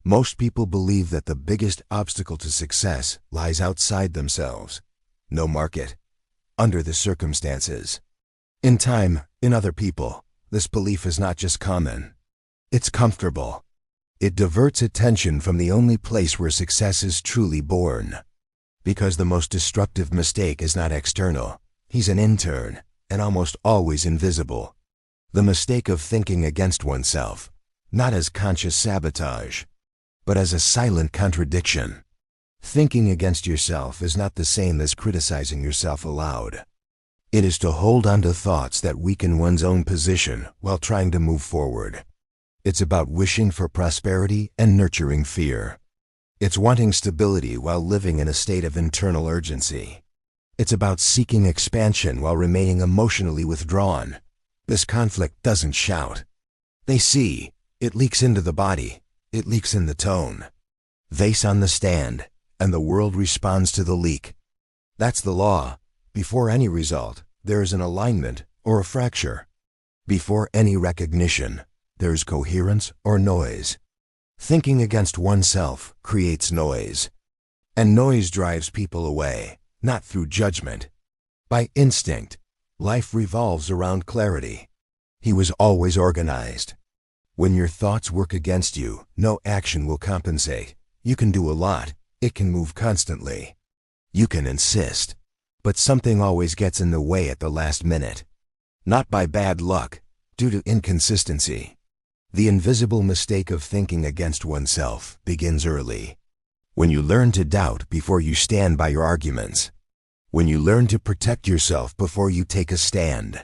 Most people believe that the biggest obstacle to success lies outside themselves. No market. Under the circumstances. In time, in other people, this belief is not just common. It's comfortable. It diverts attention from the only place where success is truly born. Because the most destructive mistake is not external. He's an intern, and almost always invisible. The mistake of thinking against oneself, not as conscious sabotage, but as a silent contradiction. Thinking against yourself is not the same as criticizing yourself aloud. It is to hold on to thoughts that weaken one's own position while trying to move forward. It's about wishing for prosperity and nurturing fear. It's wanting stability while living in a state of internal urgency. It's about seeking expansion while remaining emotionally withdrawn. This conflict doesn't shout. They see. It leaks into the body. It leaks in the tone. Vase on the stand, and the world responds to the leak. That's the law. Before any result, there is an alignment or a fracture. Before any recognition, there is coherence or noise. Thinking against oneself creates noise. And noise drives people away, not through judgment. By instinct, life revolves around clarity. He was always organized. When your thoughts work against you, no action will compensate. You can do a lot. It can move constantly. You can insist. But something always gets in the way at the last minute. Not by bad luck, due to inconsistency. The invisible mistake of thinking against oneself begins early. When you learn to doubt before you stand by your arguments. When you learn to protect yourself before you take a stand.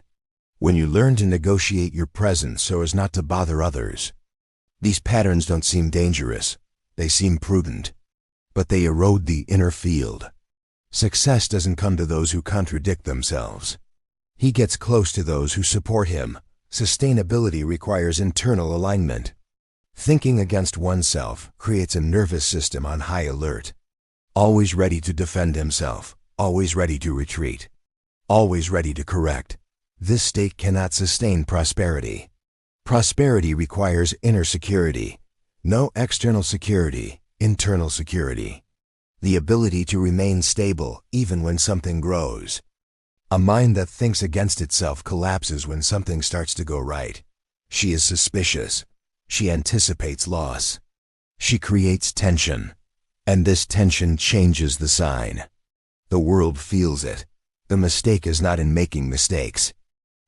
When you learn to negotiate your presence so as not to bother others. These patterns don't seem dangerous. They seem prudent. But they erode the inner field. Success doesn't come to those who contradict themselves. He gets close to those who support him. Sustainability requires internal alignment. Thinking against oneself creates a nervous system on high alert. Always ready to defend himself. Always ready to retreat. Always ready to correct. This state cannot sustain prosperity. Prosperity requires inner security. No external security, internal security. The ability to remain stable even when something grows. A mind that thinks against itself collapses when something starts to go right. She is suspicious. She anticipates loss. She creates tension. And this tension changes the sign. The world feels it. The mistake is not in making mistakes.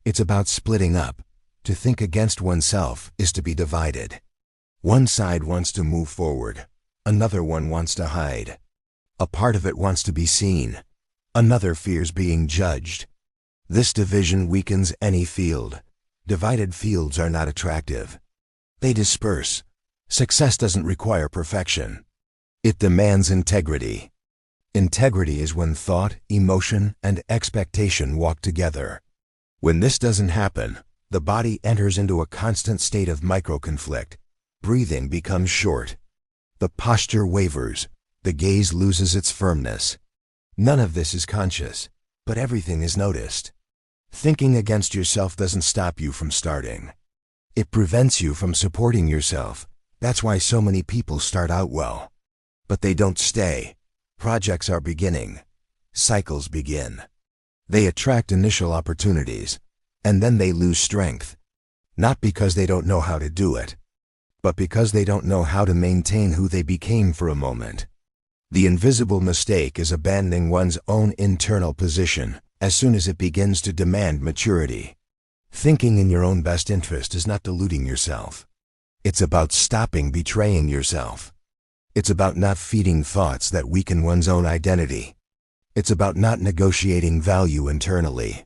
It's about splitting up. To think against oneself is to be divided. One side wants to move forward. Another one wants to hide. A part of it wants to be seen. Another fears being judged. This division weakens any field. Divided fields are not attractive. They disperse. Success doesn't require perfection. It demands integrity. Integrity is when thought, emotion, and expectation walk together. When this doesn't happen, the body enters into a constant state of microconflict. Breathing becomes short. The posture wavers. The gaze loses its firmness. None of this is conscious, but everything is noticed. Thinking against yourself doesn't stop you from starting. It prevents you from supporting yourself. That's why so many people start out well. But they don't stay. Projects are beginning. Cycles begin. They attract initial opportunities, and then they lose strength. Not because they don't know how to do it, but because they don't know how to maintain who they became for a moment. The invisible mistake is abandoning one's own internal position as soon as it begins to demand maturity. Thinking in your own best interest is not deluding yourself. It's about stopping betraying yourself. It's about not feeding thoughts that weaken one's own identity. It's about not negotiating value internally.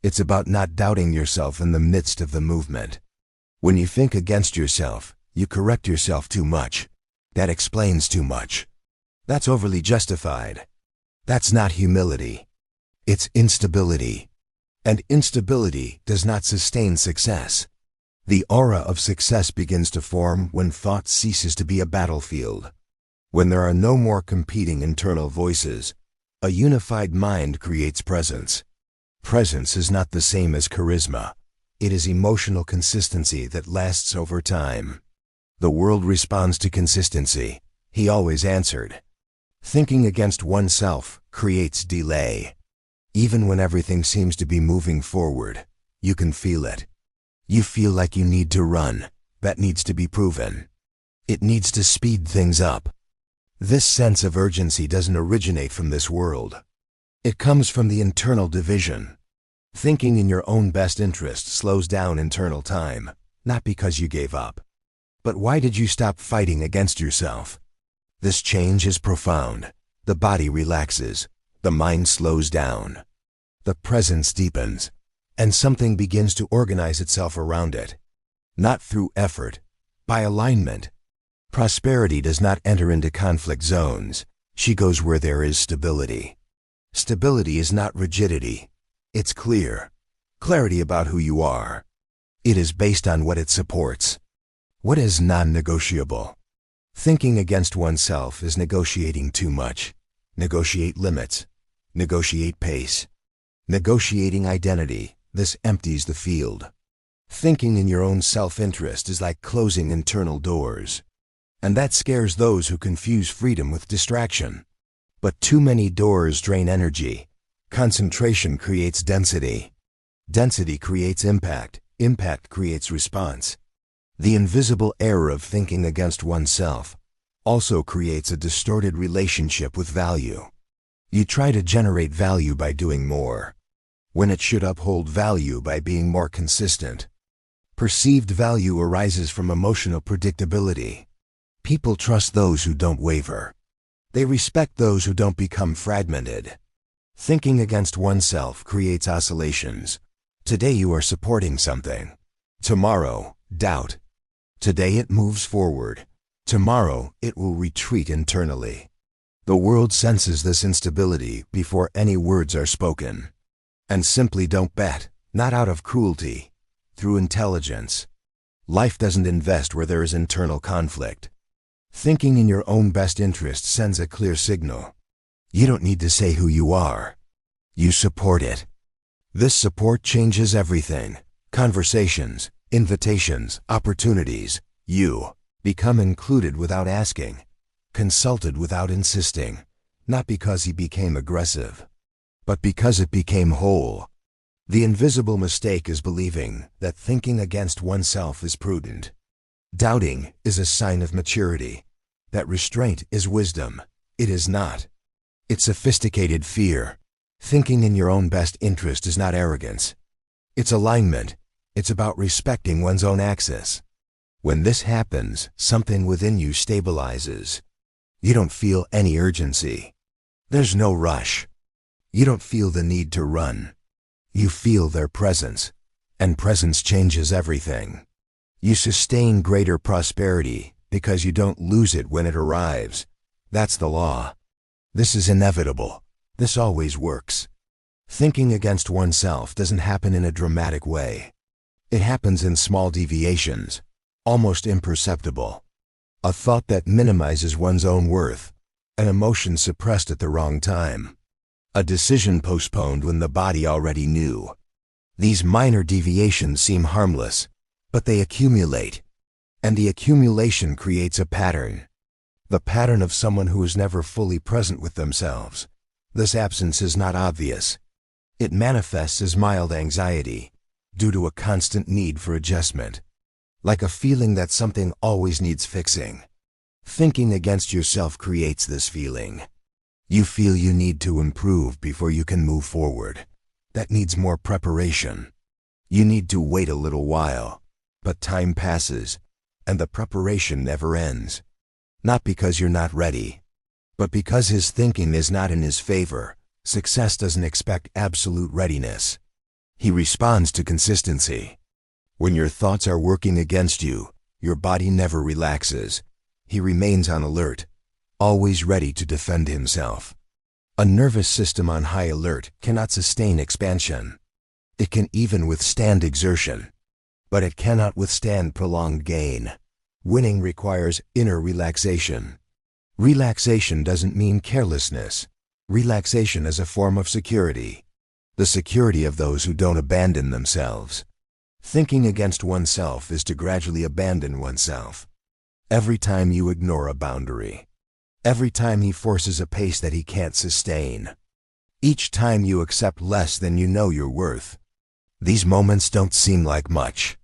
It's about not doubting yourself in the midst of the movement. When you think against yourself, you correct yourself too much. That explains too much. That's overly justified. That's not humility. It's instability. And instability does not sustain success. The aura of success begins to form when thought ceases to be a battlefield. When there are no more competing internal voices, a unified mind creates presence. Presence is not the same as charisma. It is emotional consistency that lasts over time. The world responds to consistency, he always answered. Thinking against oneself creates delay. Even when everything seems to be moving forward, you can feel it. You feel like you need to run. That needs to be proven. It needs to speed things up. This sense of urgency doesn't originate from this world. It comes from the internal division. Thinking in your own best interest slows down internal time, not because you gave up. But why did you stop fighting against yourself? This change is profound. The body relaxes. The mind slows down. The presence deepens, and something begins to organize itself around it. Not through effort, by alignment. Prosperity does not enter into conflict zones. She goes where there is stability. Stability is not rigidity. It's clear. Clarity about who you are. It is based on what it supports. What is non-negotiable? Thinking against oneself is negotiating too much. Negotiate limits. Negotiate pace. Negotiating identity. This empties the field. Thinking in your own self-interest is like closing internal doors. And that scares those who confuse freedom with distraction. But too many doors drain energy. Concentration creates density. Density creates impact. Impact creates response. The invisible error of thinking against oneself also creates a distorted relationship with value. You try to generate value by doing more, when it should uphold value by being more consistent. Perceived value arises from emotional predictability. People trust those who don't waver. They respect those who don't become fragmented. Thinking against oneself creates oscillations. Today you are supporting something. Tomorrow, doubt. Today it moves forward. Tomorrow it will retreat internally. The world senses this instability before any words are spoken. And simply don't bet, not out of cruelty, through intelligence. Life doesn't invest where there is internal conflict. Thinking in your own best interest sends a clear signal. You don't need to say who you are. You support it. This support changes everything. Conversations, invitations, opportunities. You become included without asking, consulted without insisting, not because he became aggressive, but because it became whole. The invisible mistake is believing that thinking against oneself is prudent. Doubting is a sign of maturity. That restraint is wisdom. It is not. It's sophisticated fear. Thinking in your own best interest is not arrogance. It's alignment. It's about respecting one's own axis. When this happens, something within you stabilizes. You don't feel any urgency. There's no rush. You don't feel the need to run. You feel their presence, and presence changes everything. You sustain greater prosperity because you don't lose it when it arrives. That's the law. This is inevitable. This always works. Thinking against oneself doesn't happen in a dramatic way. It happens in small deviations, almost imperceptible. A thought that minimizes one's own worth, an emotion suppressed at the wrong time, a decision postponed when the body already knew. These minor deviations seem harmless, but they accumulate, and the accumulation creates a pattern. The pattern of someone who is never fully present with themselves. This absence is not obvious. It manifests as mild anxiety, due to a constant need for adjustment, like a feeling that something always needs fixing. Thinking against yourself creates this feeling. You feel you need to improve before you can move forward. That needs more preparation. You need to wait a little while, but time passes, and the preparation never ends. Not because you're not ready, but because his thinking is not in his favor. Success doesn't expect absolute readiness. He responds to consistency. When your thoughts are working against you, your body never relaxes. He remains on alert, always ready to defend himself. A nervous system on high alert cannot sustain expansion. It can even withstand exertion, but it cannot withstand prolonged gain. Winning requires inner relaxation. Relaxation doesn't mean carelessness. Relaxation is a form of security, the security of those who don't abandon themselves. Thinking against oneself is to gradually abandon oneself. Every time you ignore a boundary. Every time he forces a pace that he can't sustain. Each time you accept less than you know you're worth. These moments don't seem like much,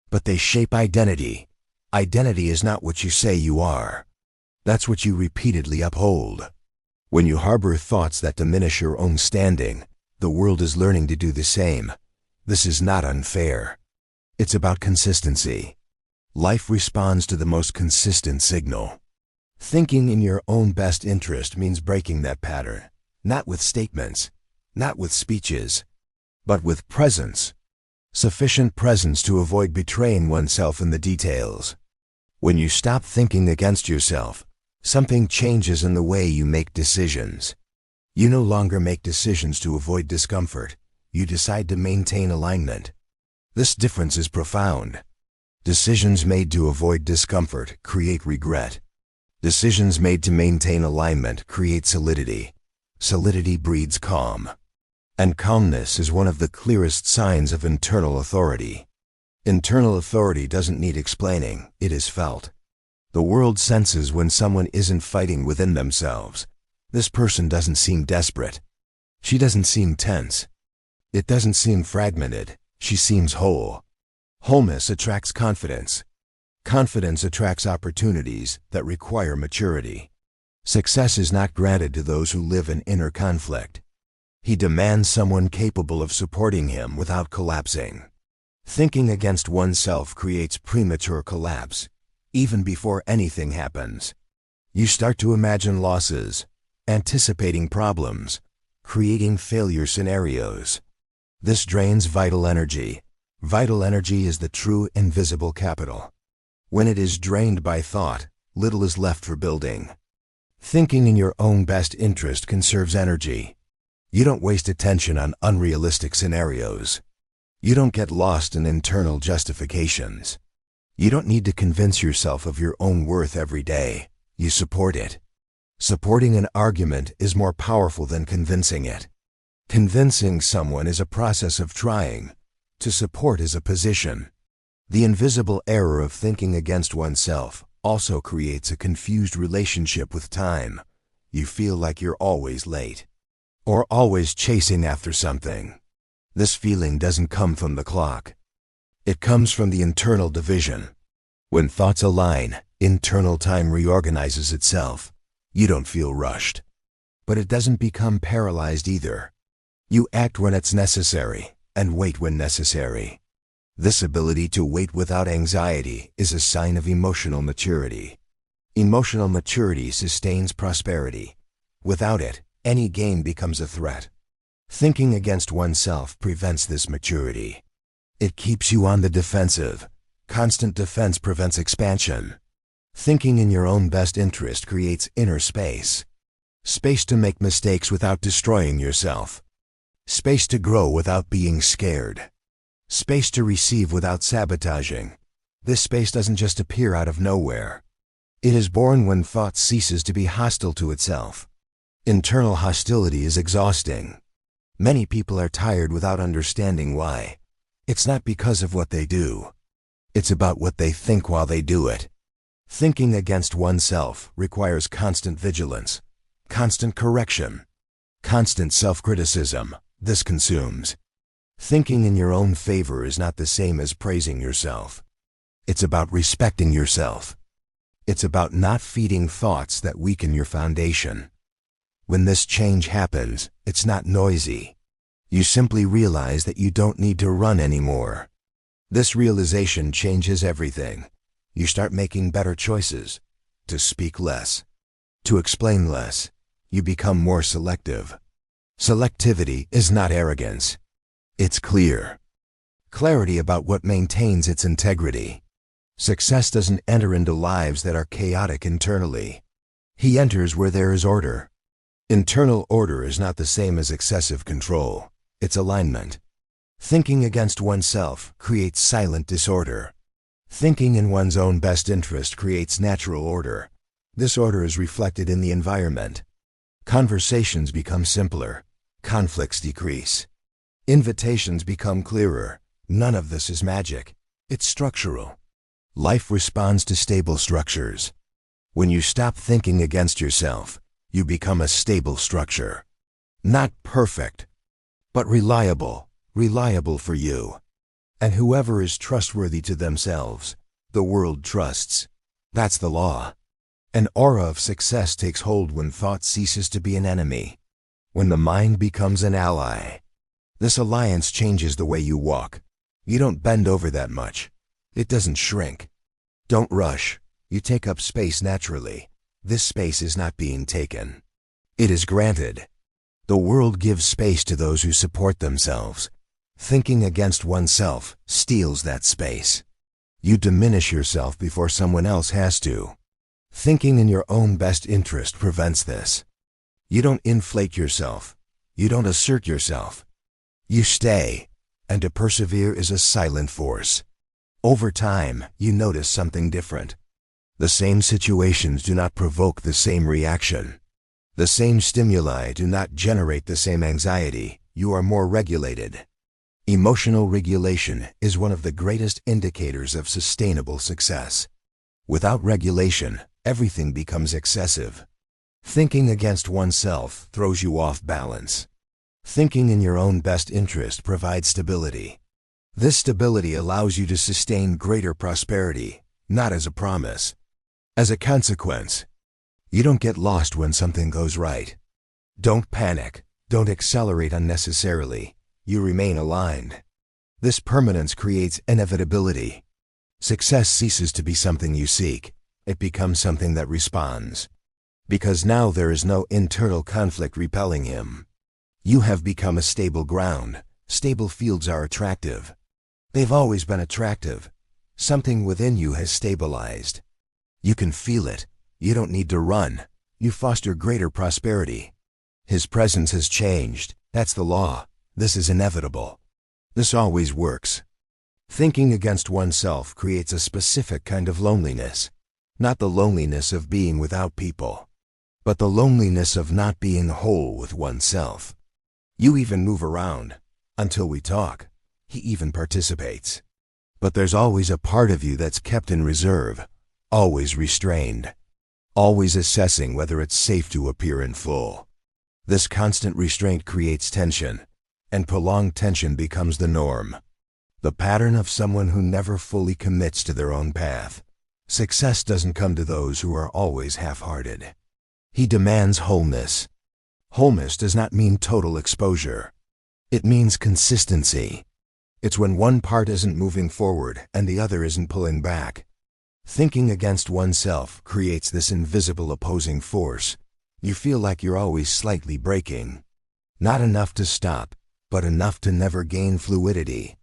but they shape identity. Identity is not what you say you are. That's what you repeatedly uphold. When you harbor thoughts that diminish your own standing, the world is learning to do the same. This is not unfair. It's about consistency. Life responds to the most consistent signal. Thinking in your own best interest means breaking that pattern, not with statements, not with speeches, but with presence. Sufficient presence to avoid betraying oneself in the details. When you stop thinking against yourself, something changes in the way you make decisions. You no longer make decisions to avoid discomfort. You decide to maintain alignment. This difference is profound. Decisions made to avoid discomfort create regret. Decisions made to maintain alignment create solidity. Solidity breeds calm. And calmness is one of the clearest signs of internal authority. Internal authority doesn't need explaining, it is felt. The world senses when someone isn't fighting within themselves. This person doesn't seem desperate. She doesn't seem tense. It doesn't seem fragmented. She seems whole. Wholeness attracts confidence. Confidence attracts opportunities that require maturity. Success is not granted to those who live in inner conflict. He demands someone capable of supporting him without collapsing. Thinking against oneself creates premature collapse, even before anything happens. You start to imagine losses, anticipating problems, creating failure scenarios. This drains vital energy. Vital energy is the true invisible capital. When it is drained by thought, little is left for building. Thinking in your own best interest conserves energy. You don't waste attention on unrealistic scenarios. You don't get lost in internal justifications. You don't need to convince yourself of your own worth every day. You support it. Supporting an argument is more powerful than convincing it. Convincing someone is a process of trying. To support is a position. The invisible error of thinking against oneself also creates a confused relationship with time. You feel like you're always late, or always chasing after something. This feeling doesn't come from the clock. It comes from the internal division. When thoughts align, internal time reorganizes itself. You don't feel rushed. But it doesn't become paralyzed either. You act when it's necessary, and wait when necessary. This ability to wait without anxiety is a sign of emotional maturity. Emotional maturity sustains prosperity. Without it, any gain becomes a threat. Thinking against oneself prevents this maturity. It keeps you on the defensive. Constant defense prevents expansion. Thinking in your own best interest creates inner space. Space to make mistakes without destroying yourself. Space to grow without being scared. Space to receive without sabotaging. This space doesn't just appear out of nowhere. It is born when thought ceases to be hostile to itself. Internal hostility is exhausting. Many people are tired without understanding why. It's not because of what they do. It's about what they think while they do it. Thinking against oneself requires constant vigilance, constant correction, constant self-criticism. This consumes. Thinking in your own favor is not the same as praising yourself. It's about respecting yourself. It's about not feeding thoughts that weaken your foundation. When this change happens, it's not noisy. You simply realize that you don't need to run anymore. This realization changes everything. You start making better choices. To speak less. To explain less. You become more selective. Selectivity is not arrogance. It's clear. Clarity about what maintains its integrity. Success doesn't enter into lives that are chaotic internally. He enters where there is order. Internal order is not the same as excessive control. It's alignment. Thinking against oneself creates silent disorder. Thinking in one's own best interest creates natural order. This order is reflected in the environment. Conversations become simpler. Conflicts decrease. Invitations become clearer. None of this is magic. It's structural. Life responds to stable structures. When you stop thinking against yourself, you become a stable structure. Not perfect, but reliable for you. And whoever is trustworthy to themselves, the world trusts. That's the law. An aura of success takes hold when thought ceases to be an enemy, when the mind becomes an ally. This alliance changes the way you walk. You don't bend over that much. It doesn't shrink. Don't rush. You take up space naturally. This space is not being taken. It is granted. The world gives space to those who support themselves. Thinking against oneself steals that space. You diminish yourself before someone else has to. Thinking in your own best interest prevents this. You don't inflate yourself. You don't assert yourself. You stay, and to persevere is a silent force. Over time, you notice something different. The same situations do not provoke the same reaction. The same stimuli do not generate the same anxiety. You are more regulated. Emotional regulation is one of the greatest indicators of sustainable success. Without regulation, everything becomes excessive. Thinking against oneself throws you off balance. Thinking in your own best interest provides stability. This stability allows you to sustain greater prosperity, not as a promise, as a consequence. You don't get lost when something goes right. Don't panic. Don't accelerate unnecessarily. You remain aligned. This permanence creates inevitability. Success ceases to be something you seek. It becomes something that responds. Because now there is no internal conflict repelling him. You have become a stable ground. Stable fields are attractive. They've always been attractive. Something within you has stabilized. You can feel it. You don't need to run. You foster greater prosperity. His presence has changed. That's the law. This is inevitable. This always works. Thinking against oneself creates a specific kind of loneliness. Not the loneliness of being without people, but the loneliness of not being whole with oneself. You even move around. Until we talk. He even participates. But there's always a part of you that's kept in reserve, always restrained, always assessing whether it's safe to appear in full. This constant restraint creates tension, and prolonged tension becomes the norm. The pattern of someone who never fully commits to their own path. Success doesn't come to those who are always half-hearted. He demands wholeness. Wholeness does not mean total exposure. It means consistency. It's when one part isn't moving forward and the other isn't pulling back. Thinking against oneself creates this invisible opposing force. You feel like you're always slightly braking. Not enough to stop, but enough to never gain fluidity.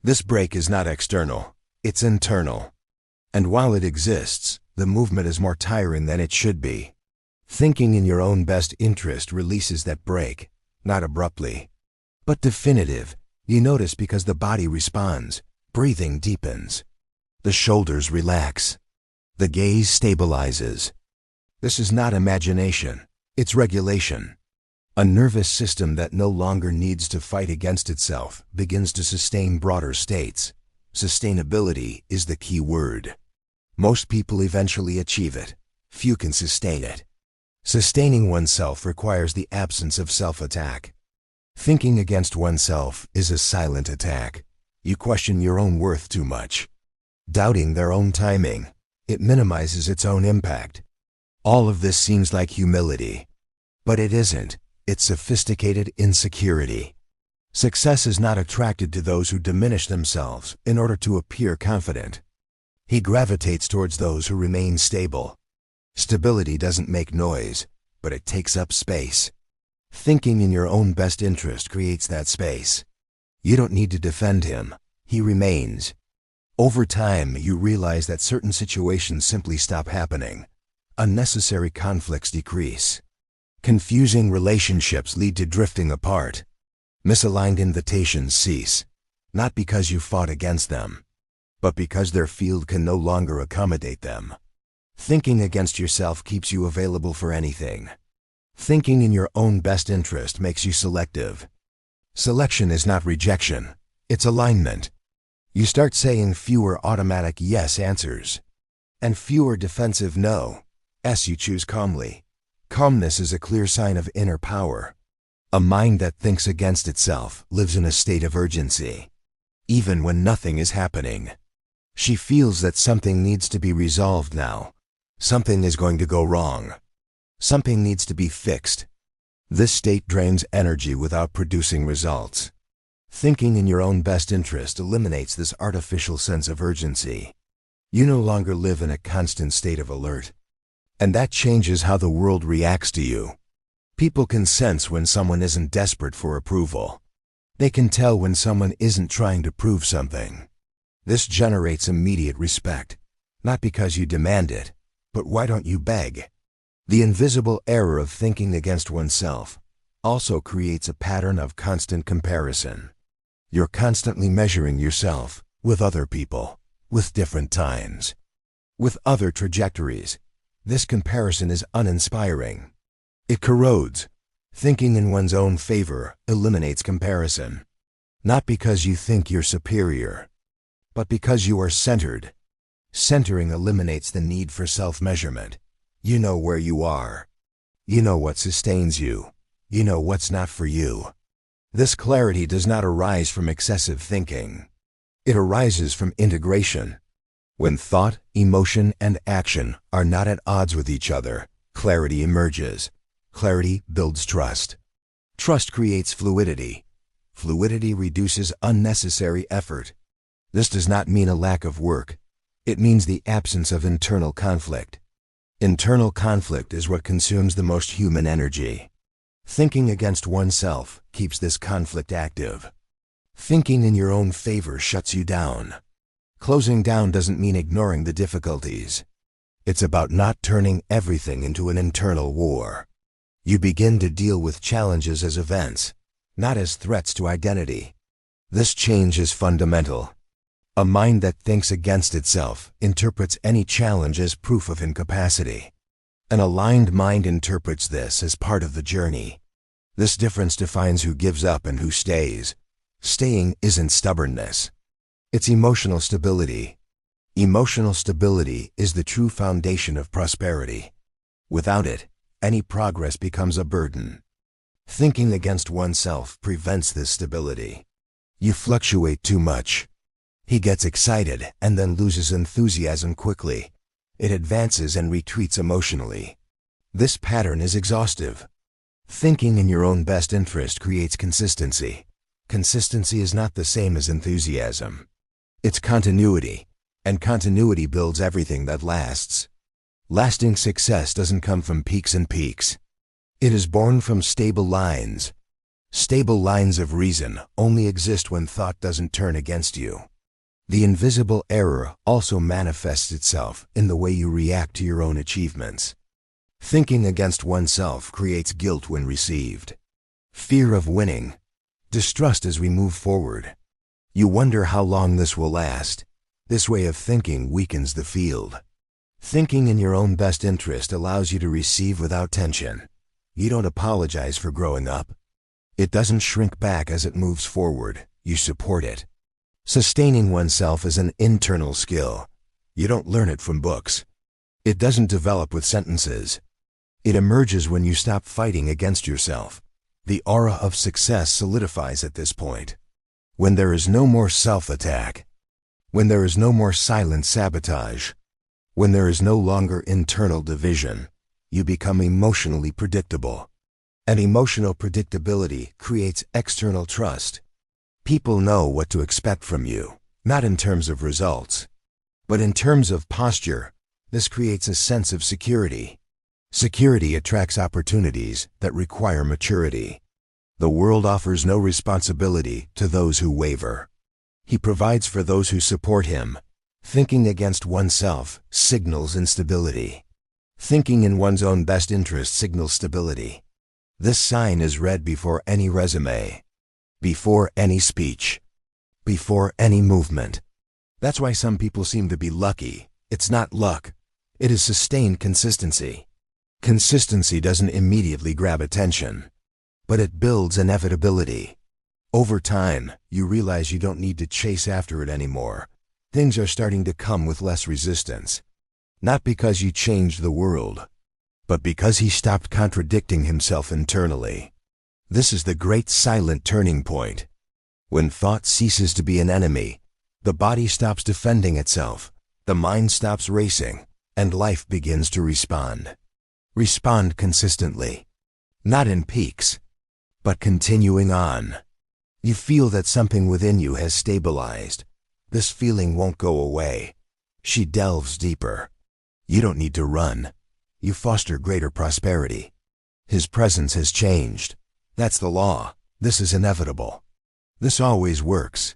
This brake is not external, it's internal. And while it exists, the movement is more tiring than it should be. Thinking in your own best interest releases that brake, not abruptly, but definitive. You notice because the body responds, breathing deepens. The shoulders relax. The gaze stabilizes. This is not imagination, it's regulation. A nervous system that no longer needs to fight against itself begins to sustain broader states. Sustainability is the key word. Most people eventually achieve it. Few can sustain it. Sustaining oneself requires the absence of self-attack. Thinking against oneself is a silent attack. You question your own worth too much. Doubting their own timing. It minimizes its own impact. All of this seems like humility. But it isn't. It's sophisticated insecurity. Success is not attracted to those who diminish themselves in order to appear confident. He gravitates towards those who remain stable. Stability doesn't make noise, but it takes up space. Thinking in your own best interest creates that space. You don't need to defend him. He remains. Over time, you realize that certain situations simply stop happening. Unnecessary conflicts decrease. Confusing relationships lead to drifting apart. Misaligned invitations cease, not because you fought against them, but because their field can no longer accommodate them. Thinking against yourself keeps you available for anything. Thinking in your own best interest makes you selective. Selection is not rejection, it's alignment. You start saying fewer automatic yes answers and fewer defensive no s you choose calmly. Calmness is a clear sign of inner power. A mind that thinks against itself lives in a state of urgency. Even when nothing is happening, she feels that something needs to be resolved now. Something is going to go wrong. Something needs to be fixed. This state drains energy without producing results. Thinking in your own best interest eliminates this artificial sense of urgency. You no longer live in a constant state of alert. And that changes how the world reacts to you. People can sense when someone isn't desperate for approval. They can tell when someone isn't trying to prove something. This generates immediate respect, not because you demand it, but why don't you beg? The invisible error of thinking against oneself also creates a pattern of constant comparison. You're constantly measuring yourself with other people, with different times, with other trajectories. This comparison is uninspiring. It corrodes. Thinking in one's own favor eliminates comparison. Not because you think you're superior, but because you are centered. Centering eliminates the need for self-measurement. You know where you are. You know what sustains you. You know what's not for you. This clarity does not arise from excessive thinking. It arises from integration. When thought, emotion, and action are not at odds with each other, clarity emerges. Clarity builds trust. Trust creates fluidity. Fluidity reduces unnecessary effort. This does not mean a lack of work. It means the absence of internal conflict. Internal conflict is what consumes the most human energy. Thinking against oneself keeps this conflict active. Thinking in your own favor shuts you down. Closing down doesn't mean ignoring the difficulties. It's about not turning everything into an internal war. You begin to deal with challenges as events, not as threats to identity. This change is fundamental. A mind that thinks against itself interprets any challenge as proof of incapacity. An aligned mind interprets this as part of the journey. This difference defines who gives up and who stays. Staying isn't stubbornness. It's emotional stability. Emotional stability is the true foundation of prosperity. Without it, any progress becomes a burden. Thinking against oneself prevents this stability. You fluctuate too much. He gets excited and then loses enthusiasm quickly. It advances and retreats emotionally. This pattern is exhaustive. Thinking in your own best interest creates consistency. Consistency is not the same as enthusiasm. It's continuity, and continuity builds everything that lasts. Lasting success doesn't come from peaks and peaks. It is born from stable lines. Stable lines of reason only exist when thought doesn't turn against you. The invisible error also manifests itself in the way you react to your own achievements. Thinking against oneself creates guilt when received. Fear of winning. Distrust as we move forward. You wonder how long this will last. This way of thinking weakens the field. Thinking in your own best interest allows you to receive without tension. You don't apologize for growing up. It doesn't shrink back as it moves forward. You support it. Sustaining oneself is an internal skill. You don't learn it from books. It doesn't develop with sentences. It emerges when you stop fighting against yourself. The aura of success solidifies at this point. When there is no more self-attack. When there is no more silent sabotage. When there is no longer internal division, you become emotionally predictable. And emotional predictability creates external trust. People know what to expect from you, not in terms of results, but in terms of posture. This creates a sense of security. Security attracts opportunities that require maturity. The world offers no responsibility to those who waver. He provides for those who support him. Thinking against oneself signals instability. Thinking in one's own best interest signals stability. This sign is read before any resume, before any speech, before any movement. That's why some people seem to be lucky. It's not luck. It is sustained consistency. Consistency doesn't immediately grab attention, but it builds inevitability. Over time, you realize you don't need to chase after it anymore. Things are starting to come with less resistance. Not because you changed the world, but because he stopped contradicting himself internally. This is the great silent turning point. When thought ceases to be an enemy, the body stops defending itself, the mind stops racing, and life begins to respond. Respond consistently. Not in peaks, but continuing on. You feel that something within you has stabilized. This feeling won't go away. She delves deeper. You don't need to run. You foster greater prosperity. His presence has changed. That's the law. This is inevitable. This always works.